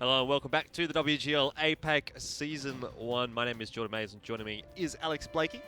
Hello and welcome back to the WGL APAC Season 1. My name is Jordan Mays and joining me is Alex Blakey.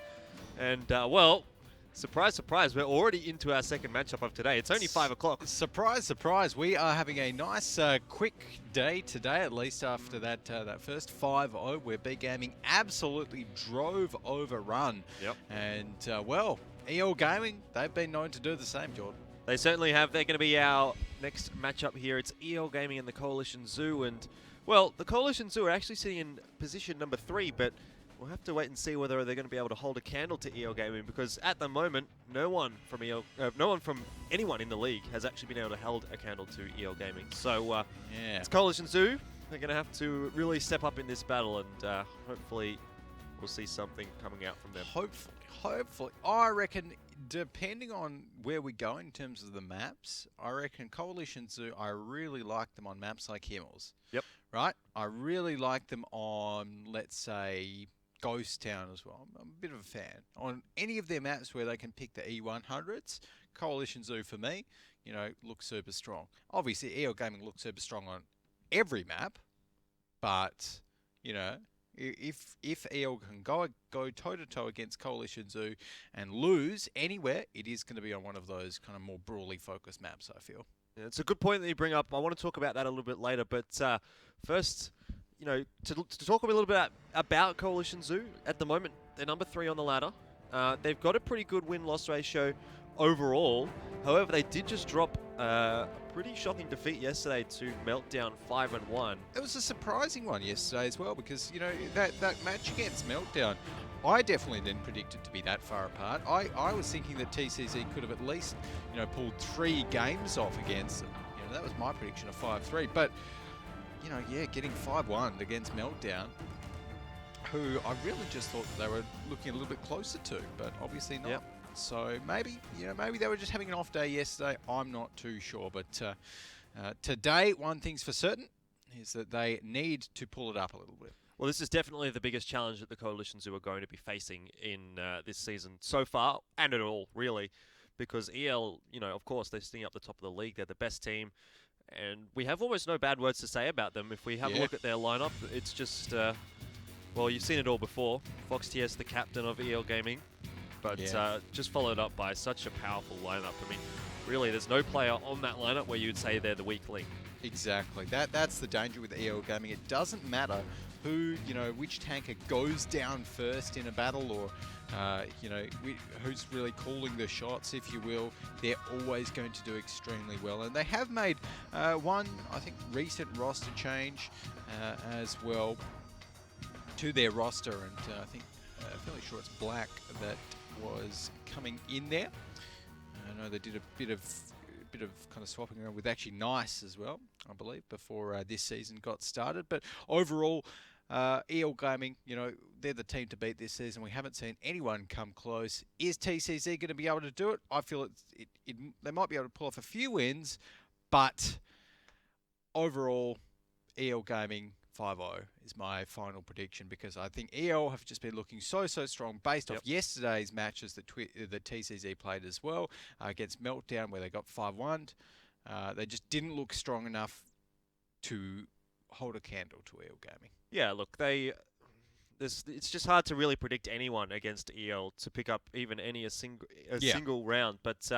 And, well, surprise, surprise, we're already into our second matchup of today. It's only 5 o'clock. Surprise, surprise. We are having a nice, quick day today, at least after that that first 5-0 where Wargaming absolutely drove overrun. Yep. And, well, EL Gaming, they've been known to do the same, Jordan. They certainly have. They're going to be our next matchup here. It's EL Gaming and the Coalition Zoo. And, well, the Coalition Zoo are actually sitting in position number 3, but we'll have to wait and see whether they're going to be able to hold a candle to EL Gaming, because at the moment, no one from anyone in the league has actually been able to hold a candle to EL Gaming. So, it's Coalition Zoo. They're going to have to really step up in this battle, and hopefully we'll see something coming out from them. Hopefully. I reckon, depending on where we go in terms of the maps, I reckon Coalition Zoo, I really like them on maps like Himmels. Yep. Right? I really like them on, let's say, Ghost Town as well. I'm a bit of a fan. On any of their maps where they can pick the E100s, Coalition Zoo, for me, you know, looks super strong. Obviously, EL Gaming looks super strong on every map, but, you know, if EL can go toe-to-toe against Coalition Zoo and lose anywhere, it is going to be on one of those kind of more brawly focused maps, I feel. Yeah, it's a good point that you bring up. I want to talk about that a little bit later, but first, you know, to talk a little bit about Coalition Zoo. At the moment, they're number 3 on the ladder. They've got a pretty good win-loss ratio overall. However, they did just drop a pretty shocking defeat yesterday to Meltdown 5-1. It was a surprising one yesterday as well, because, you know, that match against Meltdown, I definitely didn't predict it to be that far apart. I was thinking that TCZ could have at least, you know, pulled 3 games off against them. You know, that was my prediction of 5-3. But, you know, yeah, getting 5-1 against Meltdown, who I really just thought they were looking a little bit closer to, but obviously not. Yep. So maybe, you know, maybe they were just having an off day yesterday. I'm not too sure. But today, one thing's for certain is that they need to pull it up a little bit. Well, this is definitely the biggest challenge that the Coalition Zoo are going to be facing in this season so far, and at all, really, because EL, you know, of course, they're sitting up the top of the league. They're the best team, and we have almost no bad words to say about them. If we have a look at their lineup, it's just, well, you've seen it all before. Fox TS, the captain of EL Gaming, but just followed up by such a powerful lineup. I mean, really, there's no player on that lineup where you'd say they're the weak link. Exactly. That's the danger with EL Gaming. It doesn't matter who, you know, which tanker goes down first in a battle, or, you know, who's really calling the shots, if you will. They're always going to do extremely well. And they have made one, I think, recent roster change as well to their roster. And I think, fairly sure it's Black that was coming in there. I know they did a bit of kind of swapping around with actually Nice as well, I believe, before this season got started. But overall, EL Gaming, you know, they're the team to beat this season. We haven't seen anyone come close. Is TCZ going to be able to do it? I feel they might be able to pull off a few wins, but overall, EL Gaming 5-0 is my final prediction, because I think EL have just been looking so strong based off yesterday's matches that the TCZ played as well against Meltdown, where they got 5-1. They just didn't look strong enough to hold a candle to EL Gaming. Yeah, look, it's just hard to really predict anyone against EL to pick up even a single round. But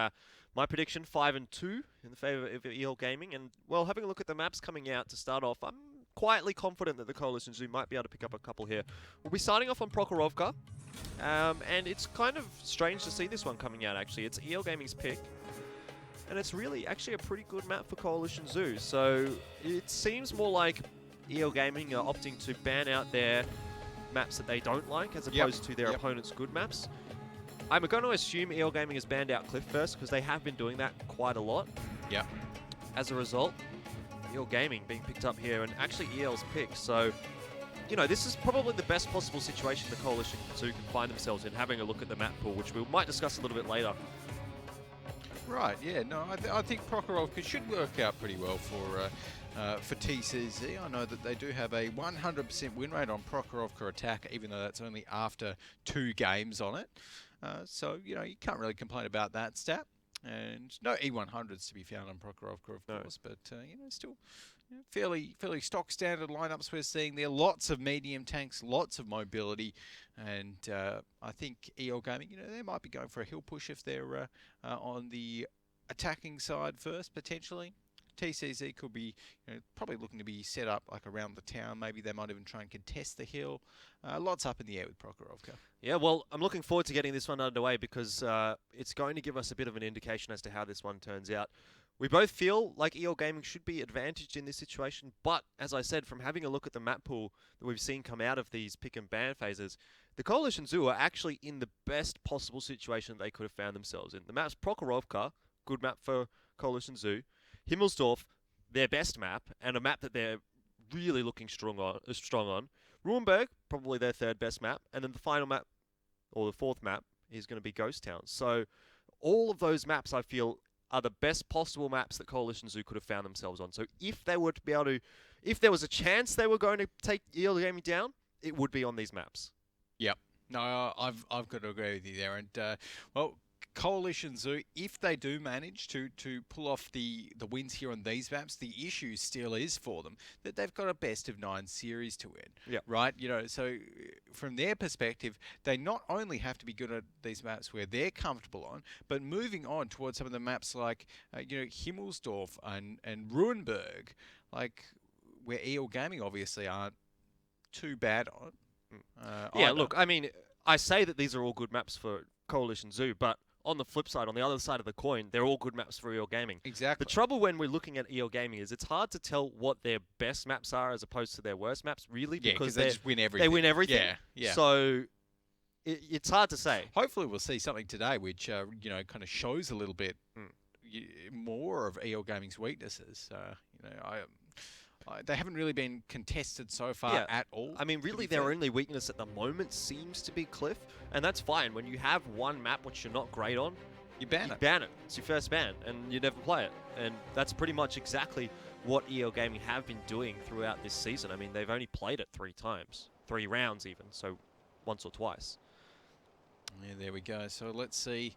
my prediction, 5-2 in the favour of EL Gaming. And, well, having a look at the maps coming out to start off, I'm quietly confident that the Coalition Zoo might be able to pick up a couple here. We'll be starting off on Prokhorovka, and it's kind of strange to see this one coming out, actually. It's EL Gaming's pick, and it's really actually a pretty good map for Coalition Zoo. So it seems more like EL Gaming are opting to ban out their maps that they don't like, as opposed to their opponent's good maps. I'm going to assume EL Gaming has banned out Cliff first, because they have been doing that quite a lot. Yeah. As a result, EL Gaming being picked up here, and actually EL's pick. So, you know, this is probably the best possible situation the Coalition Zoo can find themselves in, having a look at the map pool, which we might discuss a little bit later. Right, yeah, no, I think Prokhorovka should work out pretty well for TCZ. I know that they do have a 100% win rate on Prokhorovka attack, even though that's only after 2 games on it. So, you know, you can't really complain about that stat. And no E100s to be found on Prokhorovka, of course, but, you know, still fairly stock standard lineups we're seeing there. Lots of medium tanks, lots of mobility, and I think EL Gaming, they might be going for a hill push if they're on the attacking side first, potentially. TCZ could be probably looking to be set up like around the town. Maybe they might even try and contest the hill. Lots up in the air with Prokhorovka. Yeah, well, I'm looking forward to getting this one underway because it's going to give us a bit of an indication as to how this one turns out. We both feel like EL Gaming should be advantaged in this situation, but as I said, from having a look at the map pool that we've seen come out of these pick and ban phases, the Coalition Zoo are actually in the best possible situation they could have found themselves in. The map's Prokhorovka, good map for Coalition Zoo. Himmelsdorf, their best map, and a map that they're really looking strong on. Ruenberg, probably their third best map, and then the final map, or the fourth map, is going to be Ghost Town. So all of those maps, I feel, are the best possible maps that Coalition Zoo could have found themselves on. So if they were to be able to, if there was a chance they were going to take EL Gaming down, it would be on these maps. Yep. No, I've got to agree with you there. And well, Coalition Zoo, if they do manage to pull off the wins here on these maps, the issue still is for them that they've got a best of 9 series to win. Yeah. Right? So from their perspective, they not only have to be good at these maps where they're comfortable on, but moving on towards some of the maps like Himmelsdorf and Ruenberg, like where EL Gaming obviously aren't too bad on. Yeah, look, I mean, I say that these are all good maps for Coalition Zoo, but on the flip side, on the other side of the coin, they're all good maps for EL Gaming. Exactly. The trouble when we're looking at EL Gaming is it's hard to tell what their best maps are as opposed to their worst maps, really, because they just win everything. They win everything. Yeah. So it's hard to say. Hopefully we'll see something today which, kind of shows a little bit more of EL Gaming's weaknesses. They haven't really been contested so far at all. I mean, really, their only weakness at the moment seems to be Cliff, and that's fine. When you have one map which you're not great on, you ban it. It's your first ban, and you never play it. And that's pretty much exactly what EL Gaming have been doing throughout this season. I mean, they've only played it 3 times, 3 rounds even, so once or twice. Yeah, there we go. So let's see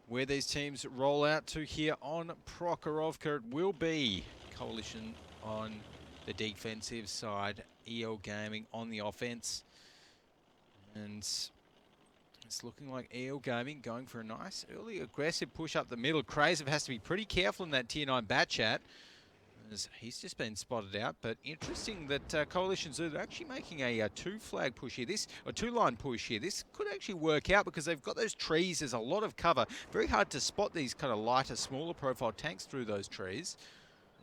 where these teams roll out to here on Prokhorovka. It will be Coalition on the defensive side, EL Gaming on the offense. And it's looking like EL Gaming going for a nice early aggressive push up the middle. Krazev has to be pretty careful in that tier 9 Batchat, as he's just been spotted out. But interesting that Coalition Zoo, they're actually making a 2-flag push here. A 2-line push here. This could actually work out because they've got those trees. There's a lot of cover. Very hard to spot these kind of lighter, smaller profile tanks through those trees.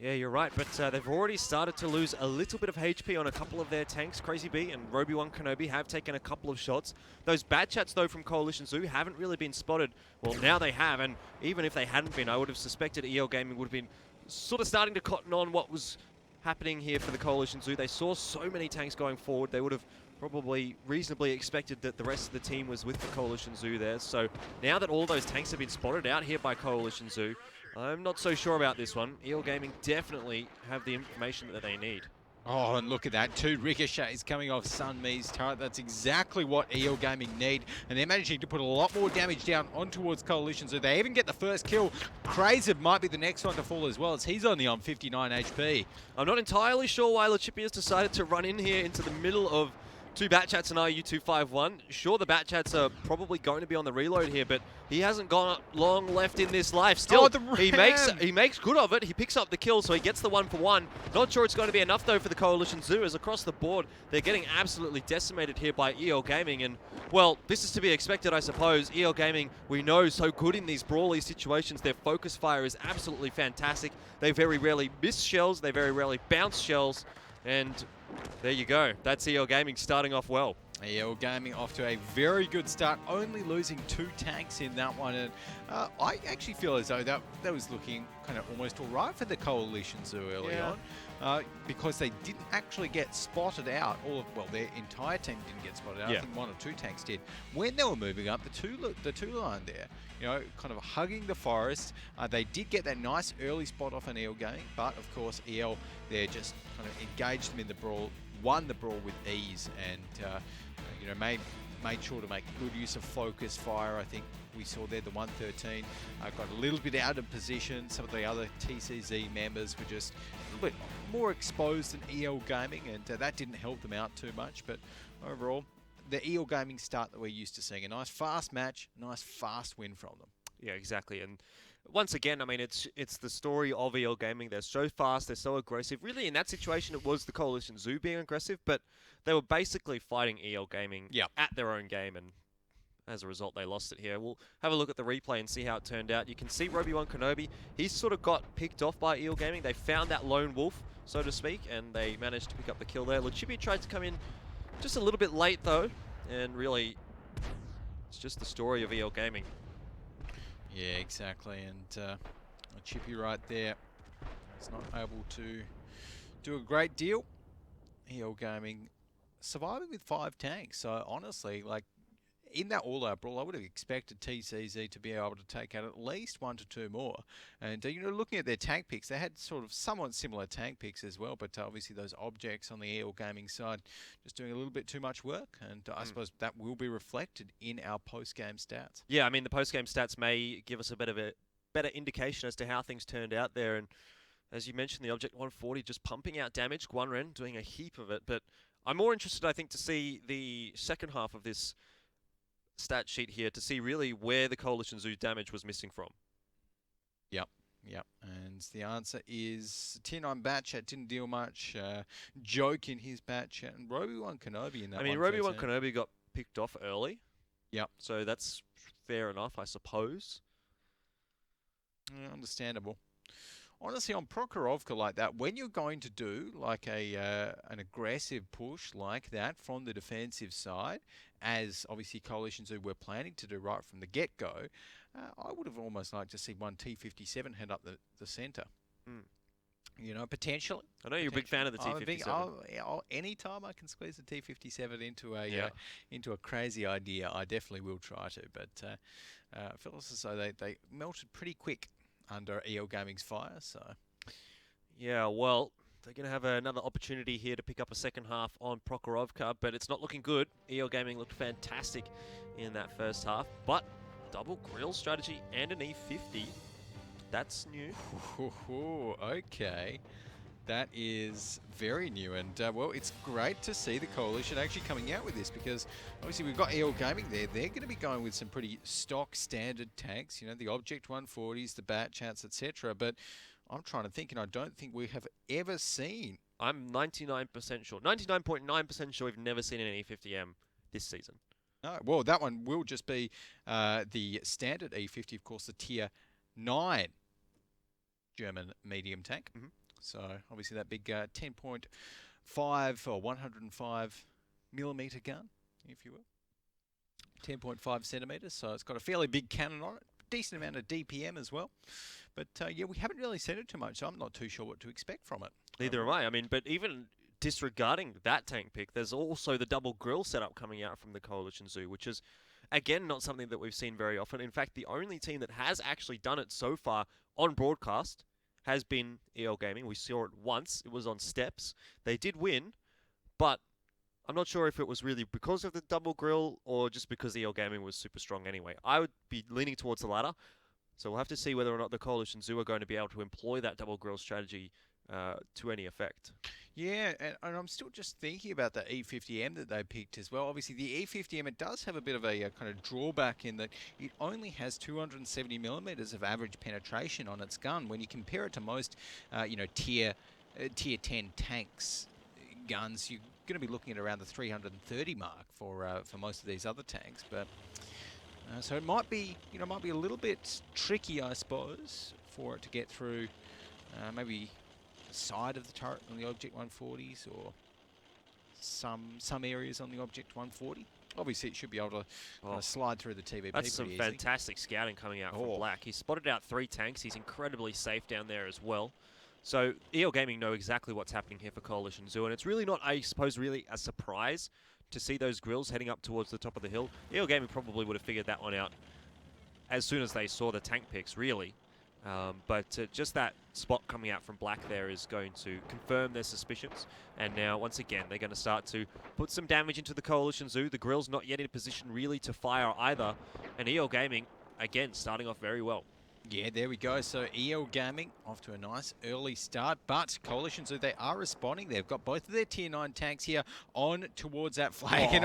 Yeah, you're right, but they've already started to lose a little bit of HP on a couple of their tanks. Crazy B and Roby1 Kenobi have taken a couple of shots. Those Batchats, though, from Coalition Zoo haven't really been spotted. Well, now they have, and even if they hadn't been, I would have suspected EL Gaming would have been sort of starting to cotton on what was happening here for the Coalition Zoo. They saw so many tanks going forward, they would have probably reasonably expected that the rest of the team was with the Coalition Zoo there. So now that all those tanks have been spotted out here by Coalition Zoo, I'm not so sure about this one. EL Gaming definitely have the information that they need. Oh, and look at that. 2 ricochets coming off Sunmi's turret. That's exactly what EL Gaming need. And they're managing to put a lot more damage down on towards Coalition. So they even get the first kill. Krazev might be the next one to fall as well, as he's only on 59 HP. I'm not entirely sure why Lechipius decided to run in here into the middle of 2 Batchats and IU251. Sure, the Batchats are probably going to be on the reload here, but he hasn't got long left in this life. Still, he makes good of it. He picks up the kill, so he gets the 1-for-1. Not sure it's going to be enough, though, for the Coalition Zoo, as across the board, they're getting absolutely decimated here by EL Gaming. And, well, this is to be expected, I suppose. EL Gaming, we know, so good in these brawly situations. Their focus fire is absolutely fantastic. They very rarely miss shells. They very rarely bounce shells. And there you go. That's EL Gaming starting off well. EL Gaming off to a very good start, only losing 2 tanks in that one. And I actually feel as though that was looking kind of almost all right for the Coalition Zoo early on, because they didn't actually get spotted out. Well, their entire team didn't get spotted out. I think 1 or 2 tanks did. When they were moving up, the two line there, kind of hugging the forest. They did get that nice early spot off on EL Gaming, but of course EL, they just kind of engaged them in the brawl, won the brawl with ease, and made sure to make good use of focus fire. I think we saw there the 113 got a little bit out of position. Some of the other TCZ members were just a little bit more exposed than EL Gaming, and that didn't help them out too much. But overall, the EL Gaming start that we're used to seeing, a nice fast match, nice fast win from them. Yeah, exactly. And once again, I mean, it's the story of EL Gaming. They're so fast, they're so aggressive. Really, in that situation, it was the Coalition Zoo being aggressive, but they were basically fighting EL Gaming at their own game, and as a result, they lost it here. We'll have a look at the replay and see how it turned out. You can see Roby1 Kenobi, he's sort of got picked off by EL Gaming. They found that lone wolf, so to speak, and they managed to pick up the kill there. Luchibi tried to come in just a little bit late, though, and really, it's just the story of EL Gaming. Yeah, exactly, and Chippy right there is not able to do a great deal. EL Gaming surviving with 5 tanks, so honestly, like, in that all-out brawl, I would have expected TCZ to be able to take out at least 1 to 2 more. And, looking at their tank picks, they had sort of somewhat similar tank picks as well, but obviously those objects on the EL Gaming side just doing a little bit too much work, and I suppose that will be reflected in our post-game stats. Yeah, I mean, the post-game stats may give us a better indication as to how things turned out there, and as you mentioned, the Object 140 just pumping out damage, Guanren doing a heap of it, but I'm more interested, I think, to see the second half of this stat sheet here to see really where the Coalition Zoo damage was missing from. Yep. And the answer is Tier 9 Batchat didn't deal much. Joke in his Batchat, and Roby1 Kenobi in that. I mean, Roby1 Kenobi got picked off early. Yep. So that's fair enough, I suppose. Yeah, understandable. Honestly, on Prokhorovka like that, when you're going to do like an aggressive push like that from the defensive side, as obviously Coalition Zoo were planning to do right from the get-go, I would have almost liked to see one T57 head up the centre. Potentially. I know you're a big fan of the T57. Anytime I can squeeze a T57 into a crazy idea, I definitely will try to. But it feels as though they melted pretty quick under EL Gaming's fire, so. Yeah, well, they're going to have another opportunity here to pick up a second half on Prokhorovka, but it's not looking good. EL Gaming looked fantastic in that first half, but double grill strategy and an E50, that's new. Okay. That is very new, and well, it's great to see the Coalition actually coming out with this, because obviously we've got EL Gaming there. They're going to be going with some pretty stock standard tanks, the Object 140s, the Batchats, etc. But I'm trying to think, and I don't think we have ever seen. I'm 99% sure, 99.9% sure we've never seen an E50M this season. No, well, that one will just be the standard E50, of course, the Tier 9 German medium tank. So obviously that big 10.5 or 105 millimeter gun, if you will. 10.5 centimeters, so it's got a fairly big cannon on it. Decent amount of DPM as well. But yeah, we haven't really seen it too much, so I'm not too sure what to expect from it. Neither am I. I mean, but even disregarding that tank pick, there's also the double grill setup coming out from the Coalition Zoo, which is, again, not something that we've seen very often. In fact, the only team that has actually done it so far on broadcast has been EL Gaming. We saw it once. It was on Steps. They did win, but I'm not sure if it was really because of the double grill or just because EL Gaming was super strong anyway. I would be leaning towards the latter, so we'll have to see whether or not the Coalition Zoo are going to be able to employ that double grill strategy to any effect. Yeah, and I'm still just thinking about the E50M that they picked as well. Obviously, the E50M, it does have a bit of a kind of drawback in that it only has 270 millimeters of average penetration on its gun. When you compare it to most, tier 10 tanks guns, you're going to be looking at around the 330 mark for most of these other tanks. But so it might be, might be a little bit tricky, I suppose, for it to get through maybe side of the turret on the Object 140s or some areas on the Object 140. Obviously, it should be able to slide through the TVP. That's some fantastic scouting coming out from Black. He spotted out 3 tanks. He's incredibly safe down there as well. So EL Gaming know exactly what's happening here for Coalition Zoo, and it's really not, I suppose, really a surprise to see those grills heading up towards the top of the hill. EL Gaming probably would have figured that one out as soon as they saw the tank picks, really. But just that spot coming out from black there is going to confirm their suspicions. And now, once again, they're going to start to put some damage into the Coalition Zoo. The Grill's not yet in a position really to fire either. And EL Gaming, again, starting off very well. Yeah, there we go. So EL Gaming off to a nice early start, but Coalition Zoo, they are responding. They've got both of their tier 9 tanks here on towards that flag. And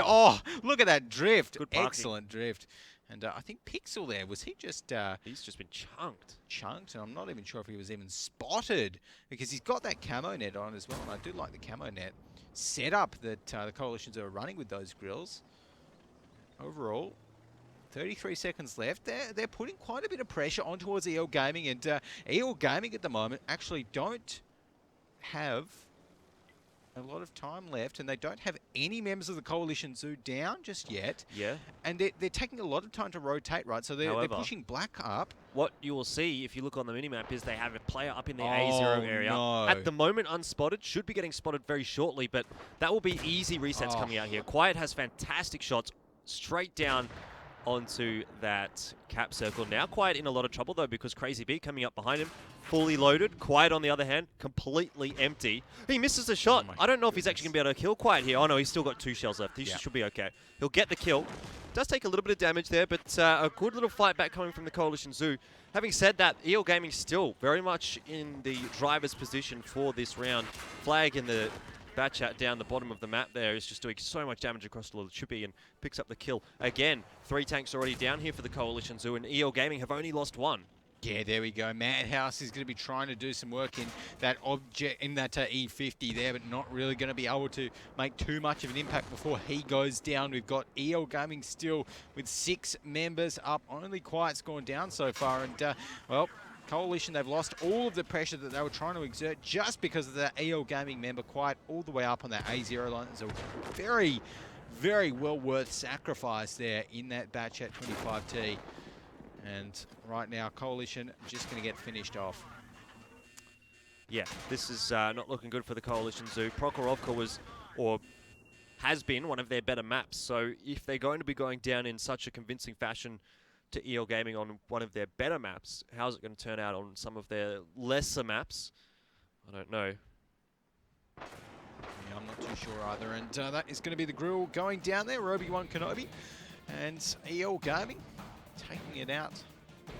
look at that drift. Good parking. Excellent drift. And I think Pixel there, was he just... He's just been chunked. Chunked, and I'm not even sure if he was even spotted, because he's got that camo net on as well, and I do like the camo net setup that the Coalitions are running with those grills. Overall, 33 seconds left. They're putting quite a bit of pressure on towards EL Gaming, and EL Gaming at the moment actually don't have a lot of time left, and they don't have any members of the Coalition Zoo down just yet. Yeah. And they're taking a lot of time to rotate, right? So they're pushing black up. What you will see if you look on the minimap is they have a player up in the A0 area. No. At the moment, unspotted. Should be getting spotted very shortly, but that will be easy resets coming out here. Quiet has fantastic shots straight down onto that cap circle. Now Quiet in a lot of trouble, though, because Crazy B coming up behind him, fully loaded. Quiet, on the other hand, completely empty. He misses a shot. I don't know if he's actually going to be able to kill Quiet here. Oh, no, he's still got 2 shells left. He should be okay. He'll get the kill. Does take a little bit of damage there, but a good little fight back coming from the Coalition Zoo. Having said that, EL Gaming still very much in the driver's position for this round. Flag in the Batchat down the bottom of the map there is just doing so much damage across the little chippy and picks up the kill. Again, 3 tanks already down here for the Coalition Zoo, and EL Gaming have only lost 1. Yeah, there we go. Madhouse is going to be trying to do some work in that object, in that E50 there, but not really going to be able to make too much of an impact before he goes down. We've got EL Gaming still with 6 members up. Only Quiet's gone down so far, and well, Coalition, they've lost all of the pressure that they were trying to exert just because of that EL Gaming member Quiet all the way up on that A0 line. It's a very, very well worth sacrifice there in that batch at 25T. And right now, Coalition just going to get finished off. Yeah, this is not looking good for the Coalition Zoo. Prokhorovka was, or has been, one of their better maps. So if they're going to be going down in such a convincing fashion to EL Gaming on one of their better maps, how's it going to turn out on some of their lesser maps? I don't know. Yeah, I'm not too sure either. And that is going to be the grill going down there, Obi-Wan Kenobi. And EL Gaming taking it out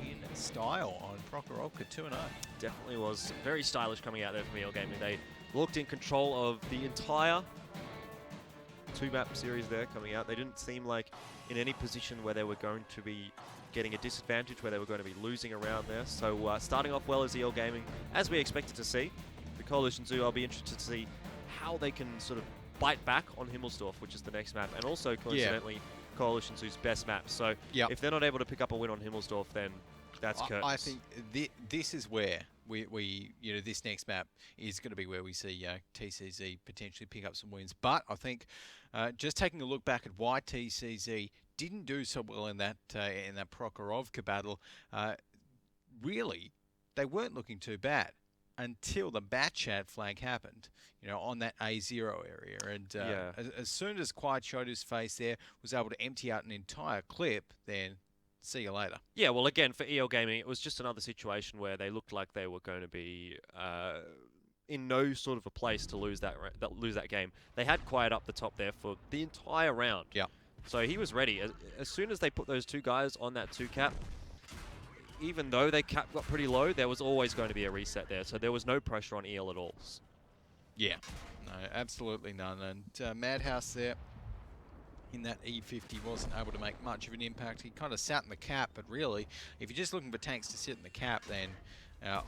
in style on Prokhorovka 2-0. Definitely was very stylish coming out there from EL Gaming. They looked in control of the entire 2-map series there coming out. They didn't seem like in any position where they were going to be getting a disadvantage, where they were going to be losing around there. So starting off well as EL Gaming, as we expected to see. The Coalition Zoo, I'll be interested to see how they can sort of bite back on Himmelsdorf, which is the next map, and also coincidentally Coalition Zoo's best map. So if they're not able to pick up a win on Himmelsdorf, then that's curtains. I think this is where we you know, this next map is going to be where we see TCZ potentially pick up some wins. But I think just taking a look back at why TCZ didn't do so well in that Prokhorovka battle, really they weren't looking too bad until the Batchat flag happened, you know, on that A0 area. And as soon as Quiet showed his face there, was able to empty out an entire clip, then see you later. Yeah, well, again, for EL Gaming, it was just another situation where they looked like they were going to be in no sort of a place to lose that game. They had Quiet up the top there for the entire round. Yeah. So he was ready. As soon as they put those 2 guys on that 2 cap, even though they cap got pretty low, there was always going to be a reset there. So there was no pressure on EL at all. Yeah, no, absolutely none. And Madhouse there in that E50 wasn't able to make much of an impact. He kind of sat in the cap, but really, if you're just looking for tanks to sit in the cap, then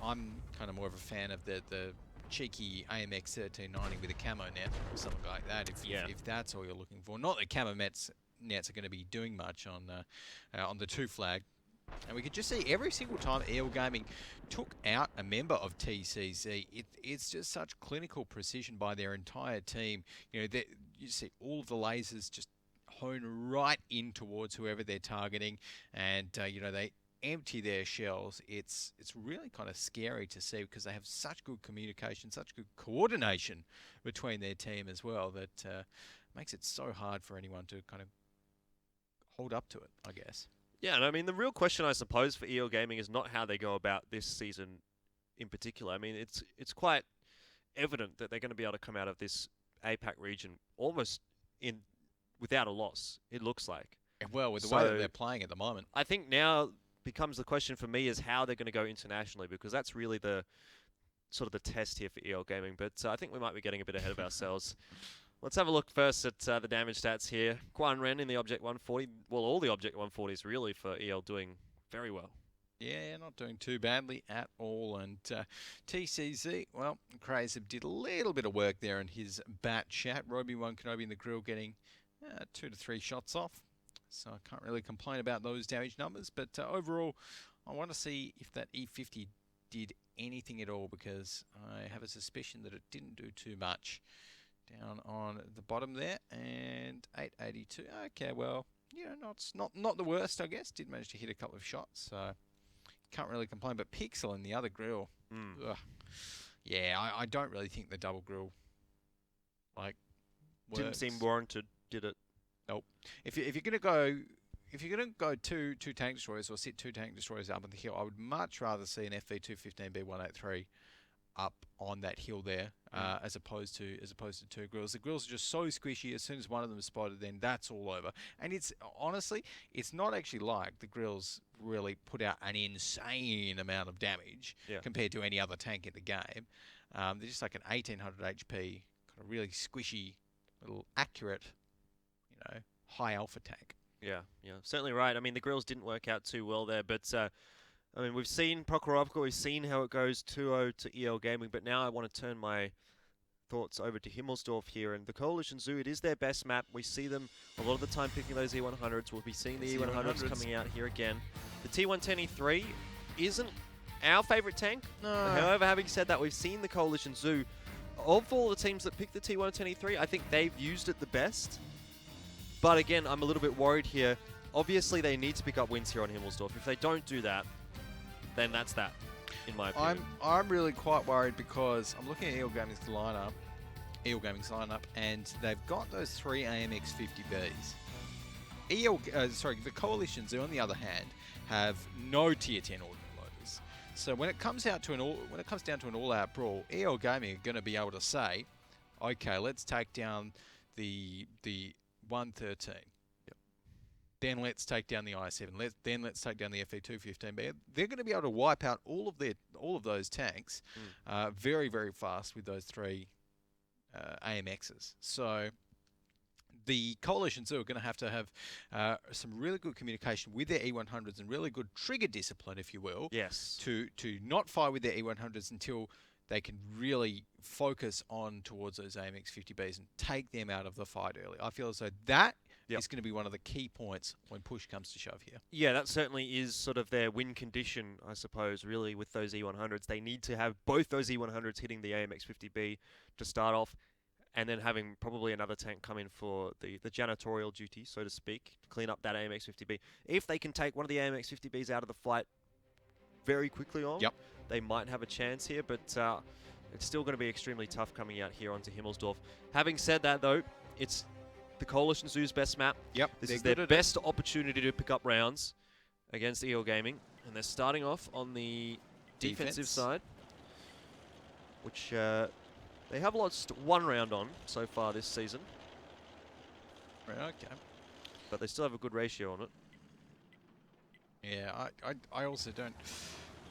I'm kind of more of a fan of the cheeky AMX 1390 with a camo net or something like that, if that's all you're looking for. Not that camo nets are going to be doing much on the 2 flag. And we could just see every single time EL Gaming took out a member of TCZ, it's just such clinical precision by their entire team. You know, you see all of the lasers just hone right in towards whoever they're targeting, and you know, they empty their shells. It's really kind of scary to see, because they have such good communication, such good coordination between their team as well, that makes it so hard for anyone to kind of hold up to it, I guess. Yeah, and I mean, the real question, I suppose, for EO Gaming is not how they go about this season in particular. I mean, it's quite evident that they're going to be able to come out of this APAC region almost in without a loss, it looks like. And well, with the way that So they're playing at the moment. I think now becomes the question for me is how they're going to go internationally, because that's really the sort of the test here for EO Gaming. But I think we might be getting a bit ahead of ourselves. Let's have a look first at the damage stats here. Quan Ren in the Object 140. Well, all the Object 140s really for EL doing very well. Yeah, not doing too badly at all. And TCZ, well, Craze did a little bit of work there in his bat chat. Roby-1 Kenobi in the grill getting 2 to 3 shots off. So I can't really complain about those damage numbers. But overall, I want to see if that E50 did anything at all, because I have a suspicion that it didn't do too much. Down on the bottom there, and 882. Okay, well, you know, not the worst, I guess. Did manage to hit a couple of shots, so can't really complain. But Pixel in the other grill, yeah, I don't really think the double grill works. Didn't seem warranted, did it? Nope. If you're gonna go two tank destroyers or sit 2 tank destroyers up on the hill, I would much rather see an FV215B183 up on that hill there, as opposed to 2 grills. The grills are just so squishy. As soon as one of them is spotted, then that's all over. And it's honestly, it's not actually like the grills really put out an insane amount of damage compared to any other tank in the game. They're just like an 1800 HP, kind of really squishy, little accurate, you know, high alpha tank. Yeah, certainly right. I mean, the grills didn't work out too well there, but I mean, we've seen Prokhorovka, we've seen how it goes 2-0 to EL Gaming, but now I want to turn my thoughts over to Himmelsdorf here. And the Coalition Zoo, it is their best map. We see them a lot of the time picking those E100s. We'll be seeing the E100s coming out here again. The T110E3 isn't our favourite tank. No. However, having said that, we've seen the Coalition Zoo. Of all the teams that picked the T110E3, I think they've used it the best. But again, I'm a little bit worried here. Obviously, they need to pick up wins here on Himmelsdorf. If they don't do that, then that's that, in my opinion. I'm really quite worried, because I'm looking at EL Gaming's lineup, and they've got those 3 AMX 50Bs. The Coalition Zoo, on the other hand, have no tier 10 ordinary loaders. So when it comes down to an all-out brawl, EL Gaming are going to be able to say, okay, let's take down the 113. Then let's take down the I7. Then let's take down the FE215B. They're going to be able to wipe out all of those tanks very, very fast with those 3 AMXs. So the Coalition Zoo are going to have some really good communication with their E100s and really good trigger discipline, if you will. Yes. To not fire with their E100s until they can really focus on towards those AMX 50Bs and take them out of the fight early. I feel as though that is going to be one of the key points when push comes to shove here. Yeah, that certainly is sort of their win condition, I suppose, really, with those E100s. They need to have both those E100s hitting the AMX 50B to start off, and then having probably another tank come in for the janitorial duty, so to speak, to clean up that AMX 50B. If they can take one of the AMX 50Bs out of the fight very quickly on, they might have a chance here, but it's still going to be extremely tough coming out here onto Himmelsdorf. Having said that, though, it's the Coalition Zoo's best map. This is their best opportunity to pick up rounds against EO Gaming, and they're starting off on the defensive side, which they have lost 1 round on so far this season. Okay. But they still have a good ratio on it. Yeah, I also don't,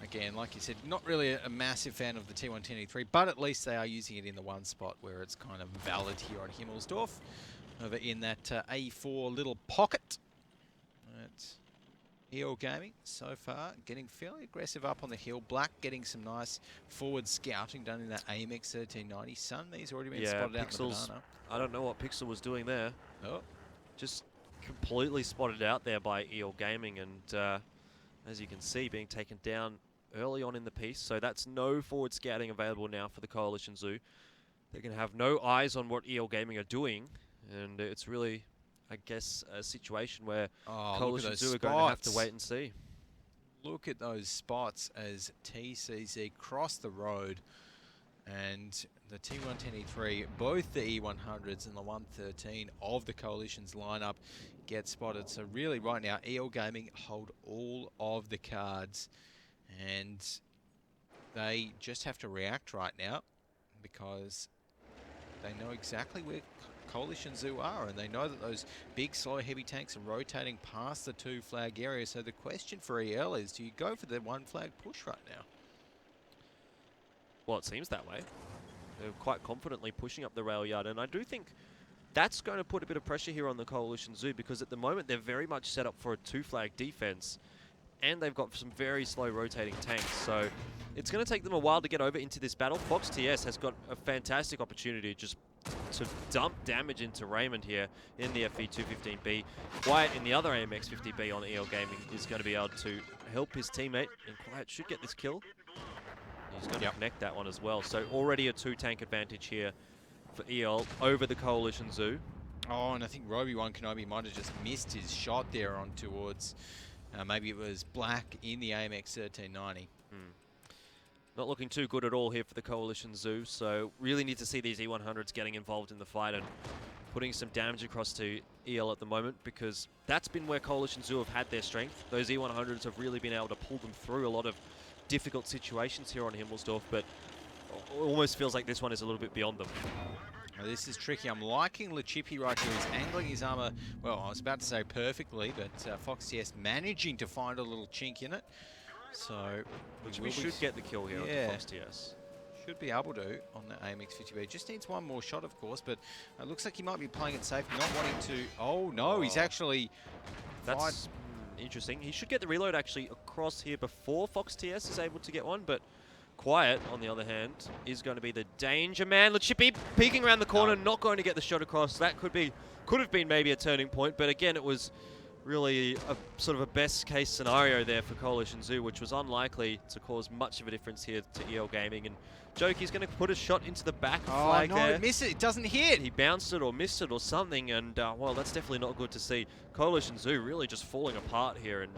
again, like you said, not really a massive fan of the T110E3, but at least they are using it in the one spot where it's kind of valid here on Himmelsdorf, over in that A4 little pocket. That's EO Gaming so far getting fairly aggressive up on the hill. Black getting some nice forward scouting done in that AMX 1390. Sunme's already been spotted out in the banana. I don't know what Pixel was doing there. Oh. Just completely spotted out there by EO Gaming, and as you can see, being taken down early on in the piece. So that's no forward scouting available now for the Coalition Zoo. They're going to have no eyes on what EO Gaming are doing, and it's really, I guess, a situation where Coalition Zoo are going to have to wait and see. Look at those spots as TCZ cross the road And the T110E3, both the E100s and the 113 of the Coalition's lineup get spotted. So really right now, EL Gaming hold all of the cards. And they just have to react right now because they know exactly where Coalition Zoo are, and they know that those big, slow, heavy tanks are rotating past the 2 flag area. So the question for EL is, do you go for the 1 flag push right now? Well, it seems that way. They're quite confidently pushing up the rail yard, and I do think that's going to put a bit of pressure here on the Coalition Zoo, because at the moment they're very much set up for a 2 flag defense, and they've got some very slow rotating tanks. So it's going to take them a while to get over into this battle. Fox TS has got a fantastic opportunity just to dump damage into Raymond here in the FV215B. Quiet in the other AMX50B on EL Gaming is going to be able to help his teammate, and Quiet should get this kill. He's going to connect that one as well. So already a 2-tank advantage here for EL over the Coalition Zoo. Oh, and I think Roby1 Kenobi might have just missed his shot there on towards, maybe it was Black in the AMX 1390. Not looking too good at all here for the Coalition Zoo, so really need to see these E100s getting involved in the fight and putting some damage across to EL at the moment, because that's been where Coalition Zoo have had their strength. Those E100s have really been able to pull them through a lot of difficult situations here on Himmelsdorf, but it almost feels like this one is a little bit beyond them. Now this is tricky. I'm liking Lachipi right here. He's angling his armor, well, I was about to say perfectly, but Fox TS managing to find a little chink in it. So Which we should get the kill here on Fox TS. Should be able to on the AMX50B. Just needs one more shot, of course, but it looks like he might be playing it safe, not wanting to... Oh, no, he's actually... That's interesting. He should get the reload actually across here before Fox TS is able to get one, but Quiet, on the other hand, is going to be the danger man. Lachipi peeking around the corner, not going to get the shot across. That could have been maybe a turning point, but again, it was really a sort of a best case scenario there for Coalition Zoo, which was unlikely to cause much of a difference here to EL Gaming. And Jokey's going to put a shot into the back flag there. Miss it. It doesn't hit. He bounced it or missed it or something, and well, that's definitely not good to see. Coalition Zoo really just falling apart here and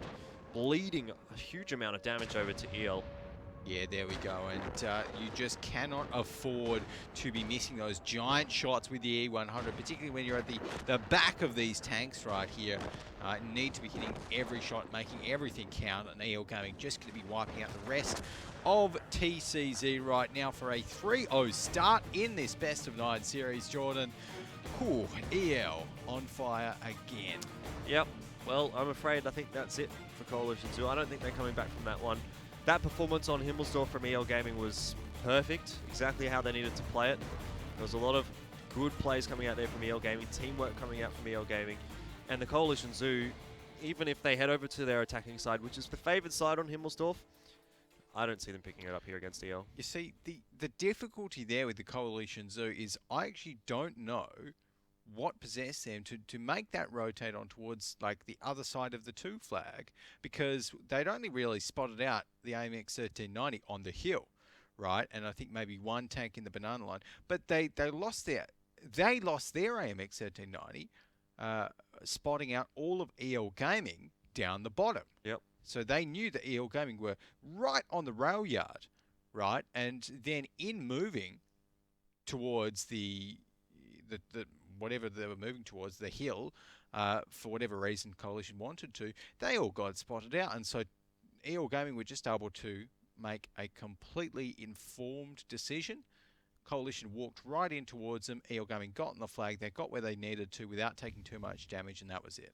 bleeding a huge amount of damage over to EL. Yeah, there we go, and you just cannot afford to be missing those giant shots with the E100, particularly when you're at the back of these tanks right here. Need to be hitting every shot, making everything count, and EL Gaming just going to be wiping out the rest of TCZ right now for a 3-0 start in this best of 9 series, Jordan. Ooh, EL on fire again. Yep, well, I'm afraid I think that's it for Coalition Zoo. I don't think they're coming back from that one. That performance on Himmelsdorf from EL Gaming was perfect, exactly how they needed to play it. There was a lot of good plays coming out there from EL Gaming, teamwork coming out from EL Gaming, and the Coalition Zoo, even if they head over to their attacking side, which is the favoured side on Himmelsdorf, I don't see them picking it up here against EL. You see, the difficulty there with the Coalition Zoo is I actually don't know what possessed them to make that rotate on towards like the other side of the 2 flag, because they'd only really spotted out the AMX 1390 on the hill, right? And I think maybe one tank in the banana line, but they lost their AMX 1390, spotting out all of EL Gaming down the bottom. Yep. So they knew that EL Gaming were right on the rail yard, right? And then in moving towards the whatever they were moving towards, the hill, for whatever reason Coalition wanted to, they all got spotted out. And so EL Gaming were just able to make a completely informed decision. Coalition walked right in towards them. EL Gaming got on the flag. They got where they needed to without taking too much damage, and that was it.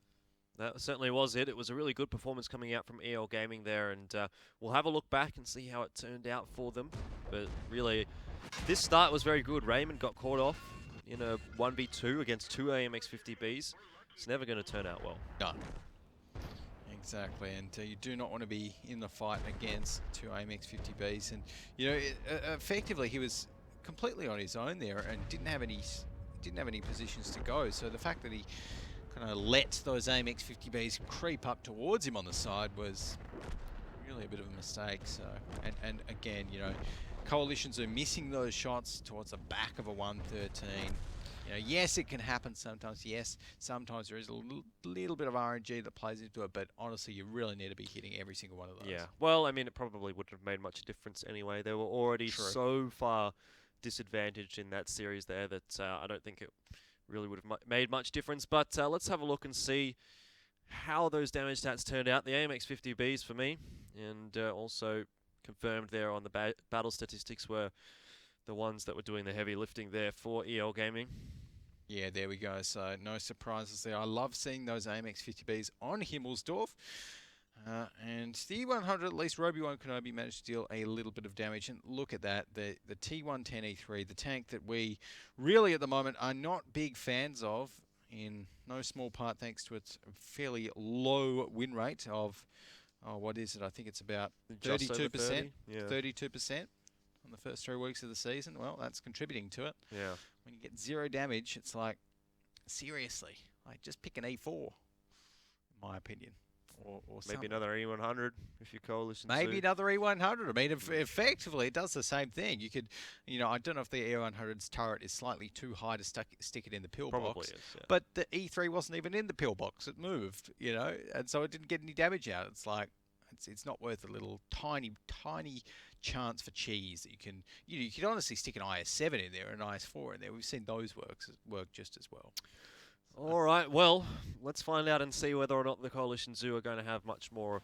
That certainly was it. It was a really good performance coming out from EL Gaming there, and we'll have a look back and see how it turned out for them. But really, this start was very good. Raymond got caught off in a 1v2 against 2 AMX50Bs. It's never going to turn out well. No. Exactly, and you do not want to be in the fight against 2 AMX50Bs. And, you know, effectively he was completely on his own there and didn't have any positions to go. So the fact that he kind of let those AMX50Bs creep up towards him on the side was really a bit of a mistake. So, and again, you know, Coalitions are missing those shots towards the back of a 113. You know, yes, it can happen sometimes. Yes, sometimes there is a little bit of RNG that plays into it, but honestly, you really need to be hitting every single one of those. Yeah, well, I mean, it probably wouldn't have made much difference anyway. They were already so far disadvantaged in that series there that I don't think it really would have made much difference. But let's have a look and see how those damage stats turned out. The AMX 50Bs for me, and also confirmed there on the battle statistics, were the ones that were doing the heavy lifting there for EL Gaming. Yeah, there we go. So no surprises there. I love seeing those AMX 50Bs on Himmelsdorf. And the E100, at least Roby-Wan Kenobi managed to deal a little bit of damage. And look at that, the T110E3, the tank that we really at the moment are not big fans of, in no small part thanks to its fairly low win rate of, what is it? I think it's about 32%. Yeah. 32% on the first 3 weeks of the season. Well, that's contributing to it. Yeah. When you get 0 damage, it's like, seriously, like just pick an E4, in my opinion. Or maybe another E100 if you're Coalition. Maybe another E100. I mean, effectively, it does the same thing. You could, I don't know if the E100's turret is slightly too high to stick it in the pillbox. Probably is, yeah. But the E3 wasn't even in the pillbox. It moved, and so it didn't get any damage out. It's like, it's not worth a little tiny chance for cheese that you can. You could honestly stick an IS-7 in there and an IS-4 in there. We've seen those work just as well. All right, well, let's find out and see whether or not the Coalition Zoo are going to have much more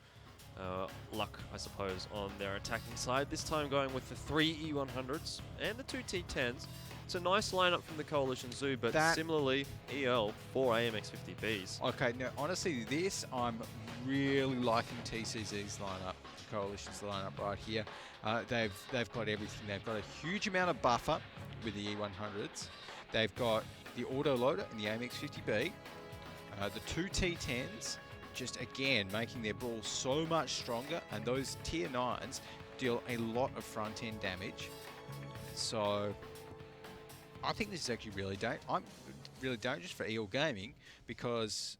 luck, I suppose, on their attacking side. This time going with the 3 E100s and the 2 T10s. It's a nice lineup from the Coalition Zoo, but similarly, EL 4 AMX 50Bs. Okay, now, honestly, I'm really liking TCZ's lineup, Coalition's lineup right here. They've got everything. They've got a huge amount of buffer with the E100s. They've got the autoloader and the AMX 50B, the 2 T10s, just again making their brawl so much stronger, and those tier 9s deal a lot of front end damage. So I think this is actually really dangerous for EL Gaming, because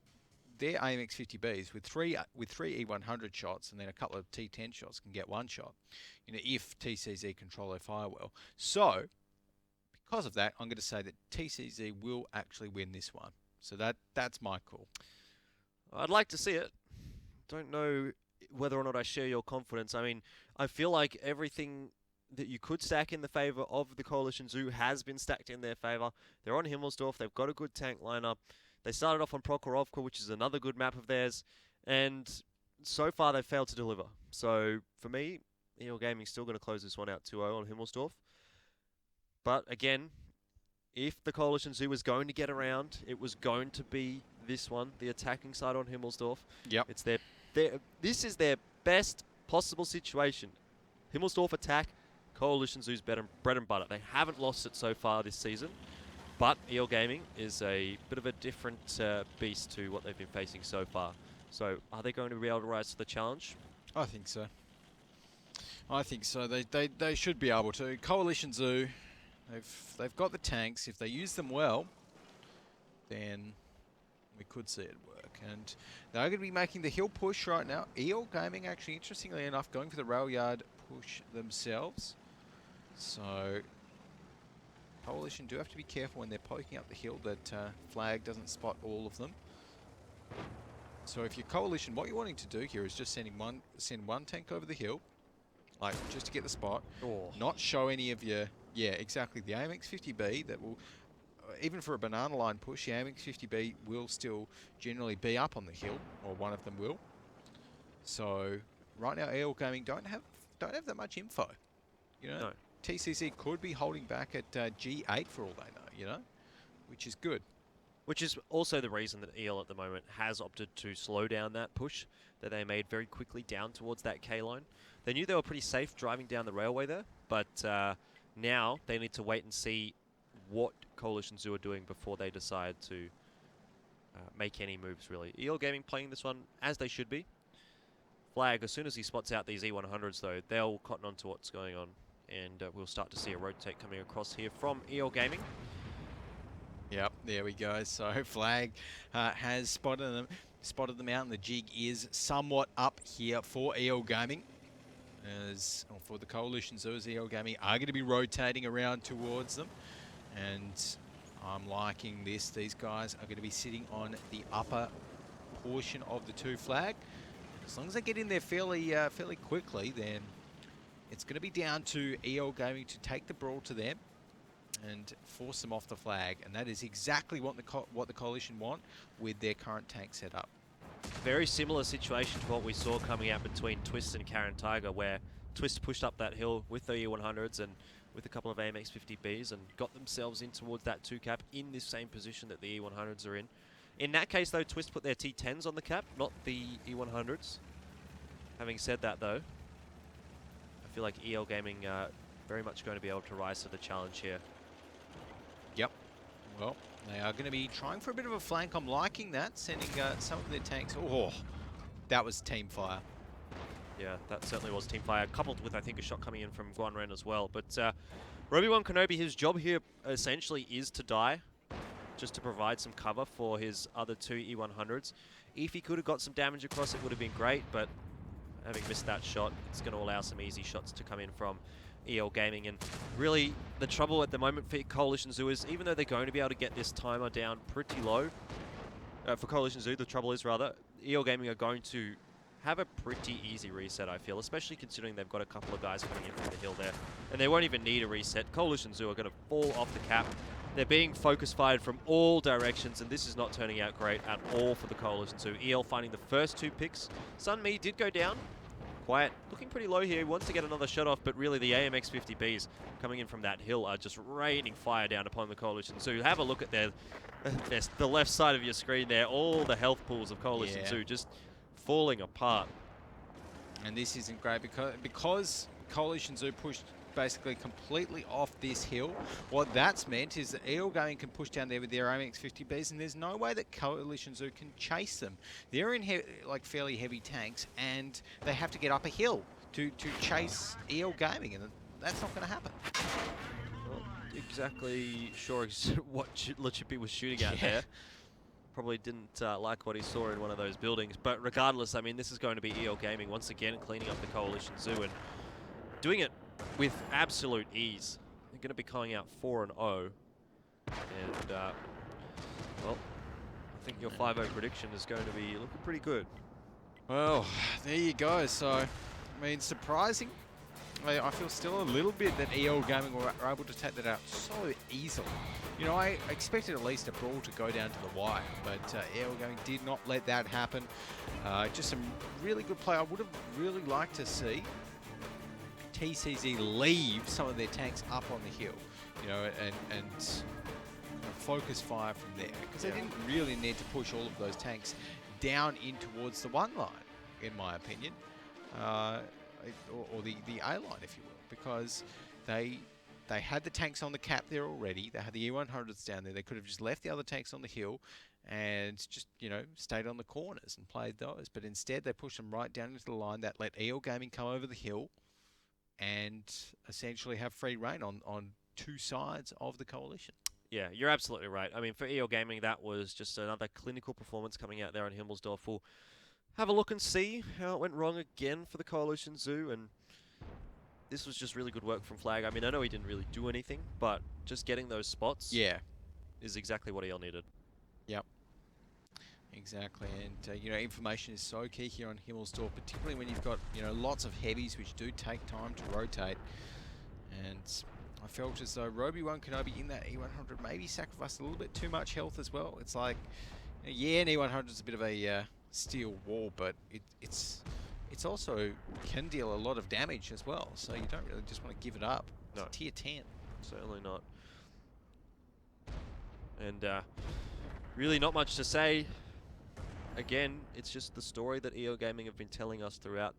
their AMX 50Bs with three E100 shots and then a couple of T10 shots can get 1 shot, if TCZ control their fire well. So because of that, I'm going to say that TCZ will actually win this one. So that's my call. I'd like to see it. Don't know whether or not I share your confidence. I mean, I feel like everything that you could stack in the favour of the Coalition Zoo has been stacked in their favour. They're on Himmelsdorf. They've got a good tank lineup. They started off on Prokhorovka, which is another good map of theirs. And so far, they've failed to deliver. So for me, EL Gaming's still going to close this one out 2-0 on Himmelsdorf. But again, if the Coalition Zoo was going to get around, it was going to be this one, the attacking side on Himmelsdorf. Yep. It's this is their best possible situation. Himmelsdorf attack, Coalition Zoo's bread and butter. They haven't lost it so far this season, but EL Gaming is a bit of a different beast to what they've been facing so far. So are they going to be able to rise to the challenge? I think so. They should be able to. Coalition Zoo, they've got the tanks. If they use them well, then we could see it work. And they're going to be making the hill push right now. EL Gaming, actually, interestingly enough, going for the rail yard push themselves. So Coalition do have to be careful when they're poking up the hill that Flag doesn't spot all of them. So if you're Coalition, what you're wanting to do here is just send one tank over the hill, like just to get the spot, not show any of your, exactly, the AMX 50B that will, even for a banana line push, the AMX 50B will still generally be up on the hill, or one of them will. So right now, EL Gaming don't have that much info, No. TCC could be holding back at G8 for all they know, which is good. Which is also the reason that EL at the moment has opted to slow down that push that they made very quickly down towards that K line. They knew they were pretty safe driving down the railway there, but now they need to wait and see what Coalition Zoo are doing before they decide to make any moves, really. EL Gaming playing this one as they should be. Flag, as soon as he spots out these E100s, though, they'll cotton on to what's going on, and we'll start to see a rotate coming across here from EL Gaming. Yep, there we go. So Flag has spotted them out, and the jig is somewhat up here for EL Gaming. For the Coalition Zoo, as EL Gaming are going to be rotating around towards them. And I'm liking this. These guys are going to be sitting on the upper portion of the 2 Flag. As long as they get in there fairly quickly, then it's going to be down to EL Gaming to take the brawl to them. and force them off the flag. And that is exactly what the Coalition want with their current tank setup. Very similar situation to what we saw coming out between Twist and Karen Tiger, where Twist pushed up that hill with the E100s and with a couple of AMX 50Bs and got themselves in towards that 2 cap in this same position that the E100s are in. In that case, though, Twist put their T10s on the cap, not the E100s. Having said that, though, I feel like EL Gaming very much going to be able to rise to the challenge here. Yep. Well, they are going to be trying for a bit of a flank. I'm liking that, sending some of their tanks. Oh, that was team fire. Yeah, that certainly was team fire, coupled with, I think, a shot coming in from Guan Ren as well. But Obi-Wan Kenobi, his job here essentially is to die, just to provide some cover for his other 2 E100s. If he could have got some damage across, it would have been great, but having missed that shot, it's going to allow some easy shots to come in from EL Gaming. And really, the trouble at the moment for Coalition Zoo is, even though they're going to be able to get this timer down pretty low, for Coalition Zoo, the trouble is, rather, EL Gaming are going to have a pretty easy reset, I feel, especially considering they've got a couple of guys coming in from the hill there. And they won't even need a reset. Coalition Zoo are going to fall off the cap. They're being focus fired from all directions, and this is not turning out great at all for the Coalition Zoo. EL finding the first 2 picks. Sun Mi did go down. Quiet, looking pretty low here. He wants to get another shot off, but really the AMX 50Bs coming in from that hill are just raining fire down upon the Coalition Zoo. Have a look at the left side of your screen there. All the health pools of Coalition Zoo just falling apart. And this isn't great because Coalition Zoo pushed basically completely off this hill. What that's meant is that EL Gaming can push down there with their AMX 50Bs, and there's no way that Coalition Zoo can chase them. They're in like fairly heavy tanks, and they have to get up a hill to chase EL Gaming, and that's not going to happen. Not exactly sure what Lachipi was shooting at there. Probably didn't like what he saw in one of those buildings. But regardless, I mean, this is going to be EL Gaming once again cleaning up the Coalition Zoo and doing it with absolute ease. They're going to be calling out 4-0. And, well, I think your 5-0 prediction is going to be looking pretty good. Well, there you go. So, I mean, surprising. I feel still a little bit that EL Gaming were able to take that out so easily. You know, I expected at least a brawl to go down to the wire, but EL Gaming did not let that happen. Just some really good play. I would have really liked to see TCZ leave some of their tanks up on the hill, you know, and focus fire from there, because they didn't really need to push all of those tanks down in towards the 1 line, in my opinion. Or the A line, if you will, because they had the tanks on the cap there already. They had the E100s down there. They could have just left the other tanks on the hill and just, you know, stayed on the corners and played those. But instead, they pushed them right down into the line. That let EL Gaming come over the hill and essentially have free reign on 2 sides of the coalition. Yeah, you're absolutely right. I mean, for EL Gaming, that was just another clinical performance coming out there on Himmelsdorf. We'll have a look and see how it went wrong again for the Coalition Zoo, and this was just really good work from Flag. I mean, I know he didn't really do anything, but just getting those spots is exactly what EL needed. Yep. Exactly, and you know, information is so key here on Himmelsdorf, particularly when you've got, you know, lots of heavies which do take time to rotate. And I felt as though Obi-Wan Kenobi in that E100 maybe sacrificed a little bit too much health as well. It's like, yeah, an E100 is a bit of a steel wall, but it's also can deal a lot of damage as well, so you don't really just want to give it up. No. It's tier 10. Certainly not. And really not much to say. Again, it's just the story that EL Gaming have been telling us throughout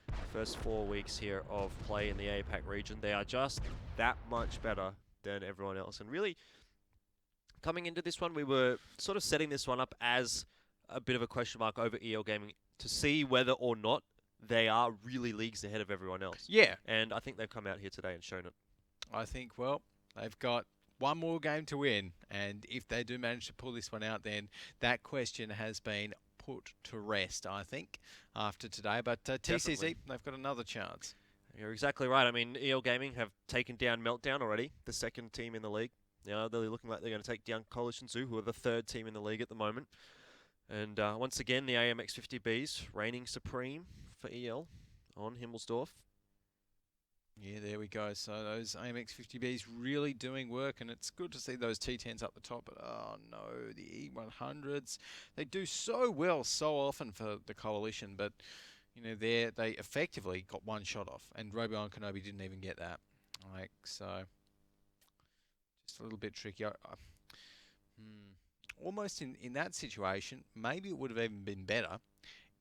the first 4 weeks here of play in the APAC region. They are just that much better than everyone else. And really, coming into this one, we were sort of setting this one up as a bit of a question mark over EL Gaming to see whether or not they are really leagues ahead of everyone else. Yeah. And I think they've come out here today and shown it. I think, well, they've got one more game to win, and if they do manage to pull this one out, then that question has been put to rest, I think, after today. But TCZ, they've got another chance. You're exactly right. I mean, EL Gaming have taken down Meltdown already, the 2nd team in the league. You know, they're looking like they're going to take down Coalition Zoo, who are the 3rd team in the league at the moment. And once again, the AMX 50Bs reigning supreme for EL on Himmelsdorf. Yeah, there we go. So those AMX 50Bs really doing work, and it's good to see those T10s up the top. But oh no, the E100s, they do so well so often for the Coalition, but you know they effectively got one shot off, and Robo and Kenobi didn't even get that. Like, so just a little bit tricky. Almost in that situation, maybe it would have even been better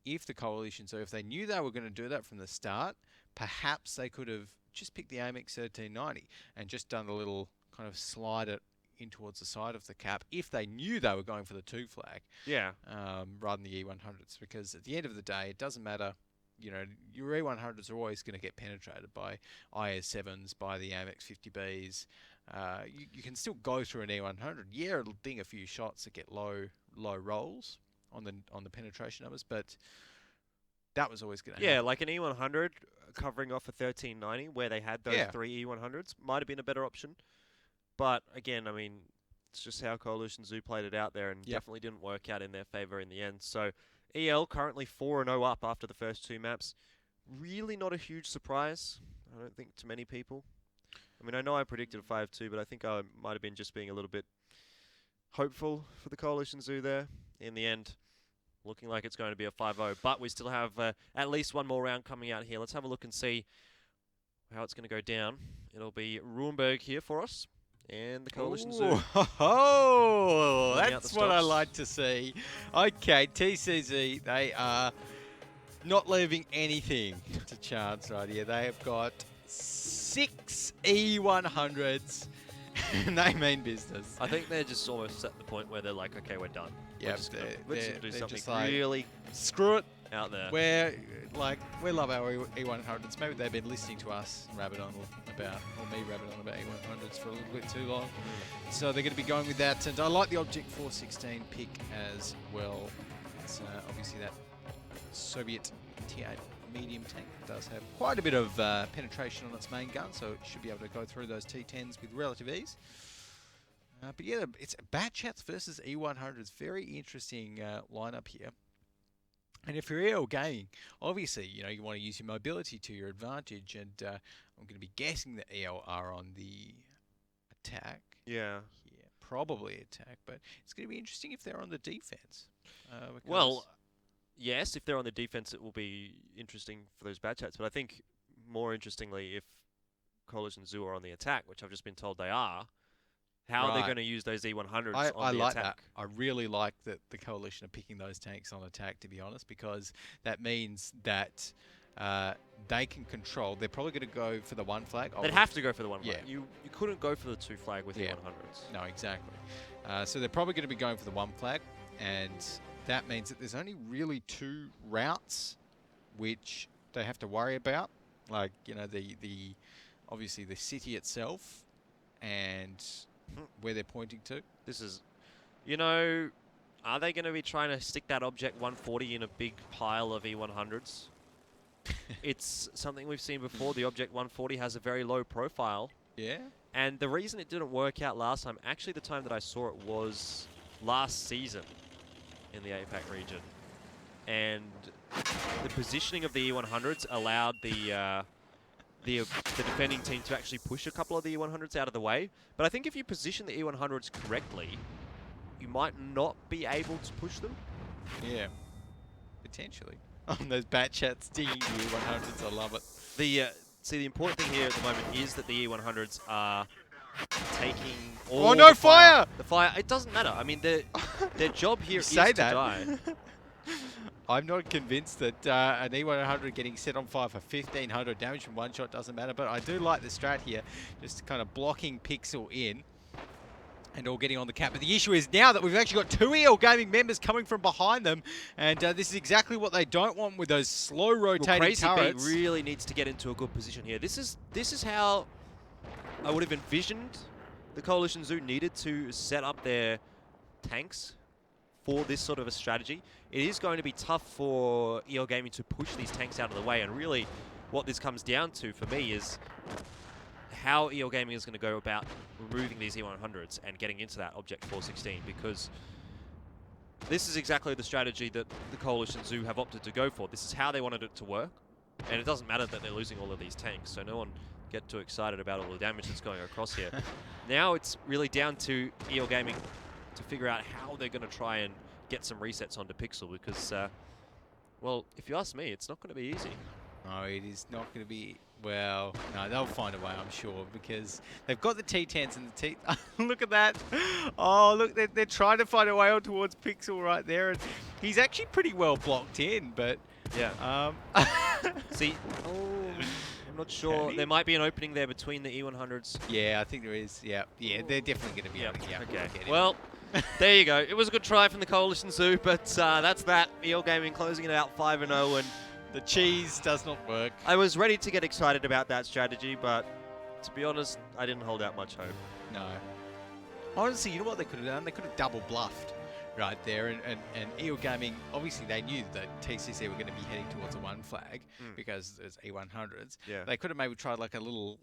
if the Coalition, so if they knew they were going to do that from the start, perhaps they could have just picked the AMX 1390 and just done a little kind of slide it in towards the side of the cap if they knew they were going for the 2 flag. Yeah. Rather than the E100s, because at the end of the day, it doesn't matter. You know, your E100s are always going to get penetrated by IS7s, by the AMX 50Bs. You can still go through an E100. Yeah, it'll ding a few shots that get low rolls on the penetration numbers, but that was always going to happen. Yeah, like an E100 covering off a 1390 where they had those 3 E100s might have been a better option. But again, I mean, it's just how Coalition Zoo played it out there, and definitely didn't work out in their favor in the end. So EL currently 4-0 up after the first 2 maps. Really not a huge surprise, I don't think, to many people. I mean, I know I predicted a 5-2, but I think I might have been just being a little bit hopeful for the Coalition Zoo there. In the end, looking like it's going to be a 5-0, but we still have at least one more round coming out here. Let's have a look and see how it's going to go down. It'll be Ruenberg here for us, and the Coalition Zoo. Oh, that's what I like to see. Okay, TCZ, they are not leaving anything to chance right here. They have got 6 E100s, and they mean business. I think they're just almost at the point where they're like, okay, we're done. Yeah, let's do something like, really screw it out there. We love our E100s. Maybe they've been listening to us rabbit on about E100s for a little bit too long. So they're going to be going with that. And I like the Object 416 pick as well. It's obviously that Soviet T8 medium tank does have quite a bit of penetration on its main gun, so it should be able to go through those T10s with relative ease. But yeah, it's Batchats versus E100s. Very interesting lineup here. And if you're EL Gaming, obviously, you know, you want to use your mobility to your advantage. And I'm going to be guessing that EL are on the attack. Yeah. Yeah, probably attack. But it's going to be interesting if they're on the defense. Well, yes, if they're on the defense, it will be interesting for those Batchats. But I think more interestingly, if Coalition Zoo are on the attack, which I've just been told they are, how are they going to use those E100s on the attack? I like that. I really like that the Coalition are picking those tanks on attack, to be honest, because that means that they can control. They're probably going to go for the 1 flag. They'd have to go for the 1 flag. Yeah. You couldn't go for the 2 flag with E100s. No, exactly. So they're probably going to be going for the 1 flag, and that means that there's only really 2 routes which they have to worry about, like, you know, the obviously the city itself and where they're pointing to. This is, you know, are they going to be trying to stick that Object 140 in a big pile of E100s? It's something we've seen before. The Object 140 has a very low profile. Yeah. And the reason it didn't work out last time, actually the time that I saw it was last season in the APAC region. And the positioning of the E100s allowed the defending team to actually push a couple of the E100s out of the way. But I think if you position the E100s correctly, you might not be able to push them. Yeah, potentially. Those Batchats digging the E100s, I love it. See, the important thing here at the moment is that the E100s are taking all Oh no, the fire! The fire, it doesn't matter. I mean, their job here is to die. I'm not convinced that an E100 getting set on fire for 1500 damage from 1 shot doesn't matter, but I do like the strat here, just kind of blocking Pixel in and all getting on the cap. But the issue is now that we've actually got 2 EL Gaming members coming from behind them, and this is exactly what they don't want with those slow rotating turrets. Crazy really needs to get into a good position here. This is how I would have envisioned the Coalition Zoo needed to set up their tanks for this sort of a strategy. It is going to be tough for EL Gaming to push these tanks out of the way, and really what this comes down to for me is how EL Gaming is going to go about removing these E100s and getting into that Object 416, because this is exactly the strategy that the Coalition Zoo have opted to go for. This is how they wanted it to work, and it doesn't matter that they're losing all of these tanks, so no one get too excited about all the damage that's going across here. Now it's really down to EL Gaming to figure out how they're going to try and get some resets onto Pixel because, well, if you ask me, it's not going to be easy. No, it is not going to be. Well, no, they'll find a way, I'm sure, because they've got the T10s and the T. Look at that! Oh, look, they're trying to find a way on towards Pixel right there, and he's actually pretty well blocked in, but yeah. See, I'm not sure. There might be an opening there between the E100s. Yeah, I think there is. Yeah, they're definitely going to be able to get Okay. Well, there you go. It was a good try from the Coalition Zoo, but that's that. EL Gaming closing it out 5-0, and the cheese does not work. I was ready to get excited about that strategy, but to be honest, I didn't hold out much hope. No. Honestly, you know what they could have done? They could have double bluffed right there, and EL Gaming, obviously they knew that TCC were going to be heading towards a 1 flag because there's E100s. Yeah. They could have maybe tried like a little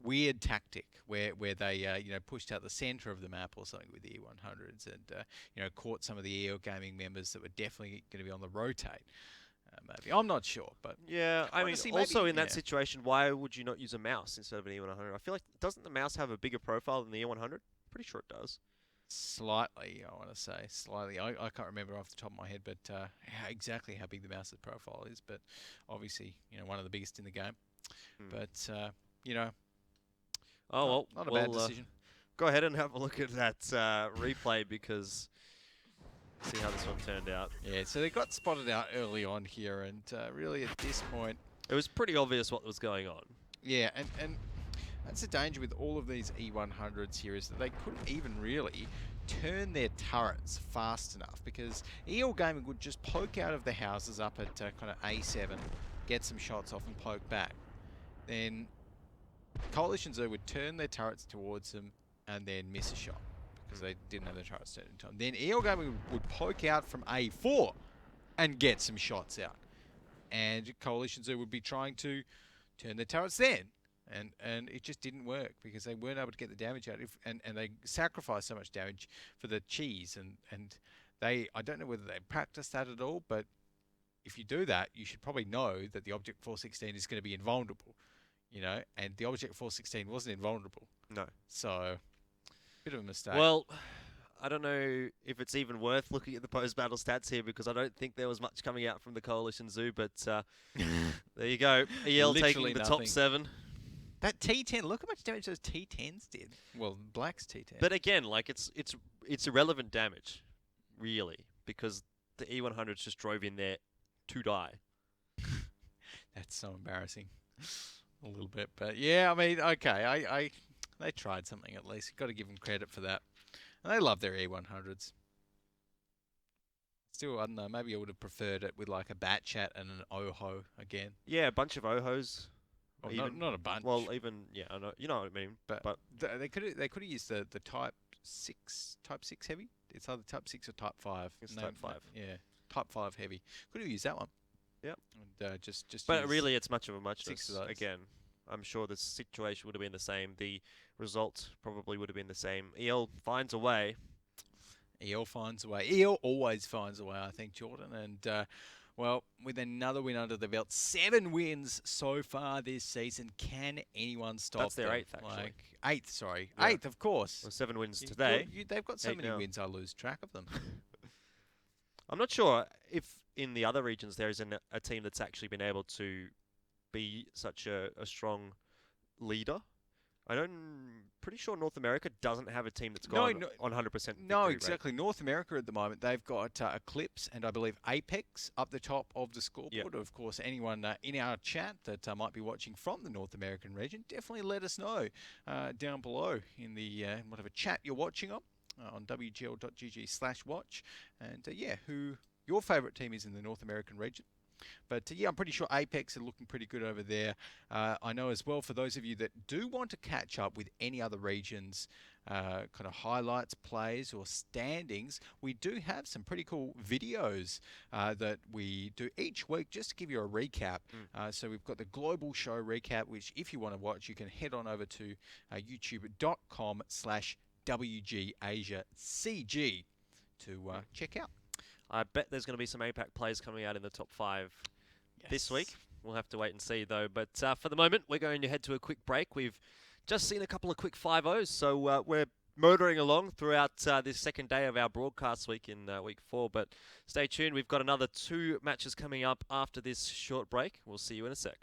weird tactic where they pushed out the center of the map or something with the E100s and caught some of the EL Gaming members that were definitely going to be on the rotate. Maybe I'm not sure, but yeah, I mean, honestly, also in that situation, why would you not use a mouse instead of an E100? I feel like doesn't the mouse have a bigger profile than the E100? Pretty sure it does. Slightly, I want to say slightly. I can't remember off the top of my head, but exactly how big the mouse's profile is. But obviously, one of the biggest in the game. But oh well, not a bad decision. Go ahead and have a look at that replay because. See how this one turned out. Yeah, so they got spotted out early on here, and really at this point, it was pretty obvious what was going on. Yeah, and that's the danger with all of these E100s here is that they couldn't even really turn their turrets fast enough because EL Gaming would just poke out of the houses up at kind of A7, get some shots off and poke back. Then Coalition Zoo would turn their turrets towards them and then miss a shot. Because they didn't have the turrets turned in time. Then EL Gaming would poke out from A4 and get some shots out. And Coalition Zoo would be trying to turn their turrets then. And it just didn't work because they weren't able to get the damage out. And they sacrificed so much damage for the cheese. And I don't know whether they practiced that at all, but if you do that, you should probably know that the Object 416 is going to be invulnerable. And the Object 416 wasn't invulnerable. No. So bit of a mistake. Well, I don't know if it's even worth looking at the post-battle stats here because I don't think there was much coming out from the Coalition Zoo, but there you go. EL taking the top 7. That T10, look how much damage those T10s did. Well, Black's T10. But again, it's irrelevant damage, really, because the E100s just drove in there to die. That's so embarrassing. A little bit, but yeah, I mean, okay, they tried something at least. You've got to give them credit for that. And they love their E100s. Still, I don't know, maybe I would have preferred it with like a Bat Chat and an OHO again. Yeah, a bunch of OHOs. Well, not a bunch. Well, even, yeah, I know, you know what I mean. But they could have used the Type 6 heavy. It's either Type 6 or Type 5. It's Type 5. Yeah, Type 5 heavy. Could have used that one. Yep. And just. But really, it's much of a muchness. 6 of those. Again, I'm sure the situation would have been the same. The result probably would have been the same. EL finds a way. EL finds a way. EL always finds a way, I think, Jordan. And, well, with another win under the belt, 7 wins so far this season. Can anyone stop That's their them? 8th, actually. 8th, sorry. Yeah. 8th, of course. Well, 7 wins today. They've got so many wins, I lose track of them. I'm not sure if in the other regions there is a team that's actually been able to be such a strong leader. Pretty sure North America doesn't have a team that's gone on 100%. No, exactly. Rate. North America at the moment, they've got Eclipse and I believe Apex up the top of the scoreboard. Yep. Of course, anyone in our chat that might be watching from the North American region, definitely let us know down below in the whatever chat you're watching on WGL.gg/watch. And yeah, who your favourite team is in the North American region. But yeah, I'm pretty sure Apex are looking pretty good over there. I know as well, for those of you that do want to catch up with any other regions, kind of highlights, plays or standings, we do have some pretty cool videos that we do each week just to give you a recap. So we've got the global show recap, which if you want to watch, you can head on over to youtube.com/WGAsiaCG to check out. I bet there's going to be some APAC players coming out in the top 5 this week. We'll have to wait and see, though. But for the moment, we're going to head to a quick break. We've just seen a couple of quick 5-0s, so we're motoring along throughout this second day of our broadcast week in week 4. But stay tuned. We've got another 2 matches coming up after this short break. We'll see you in a sec.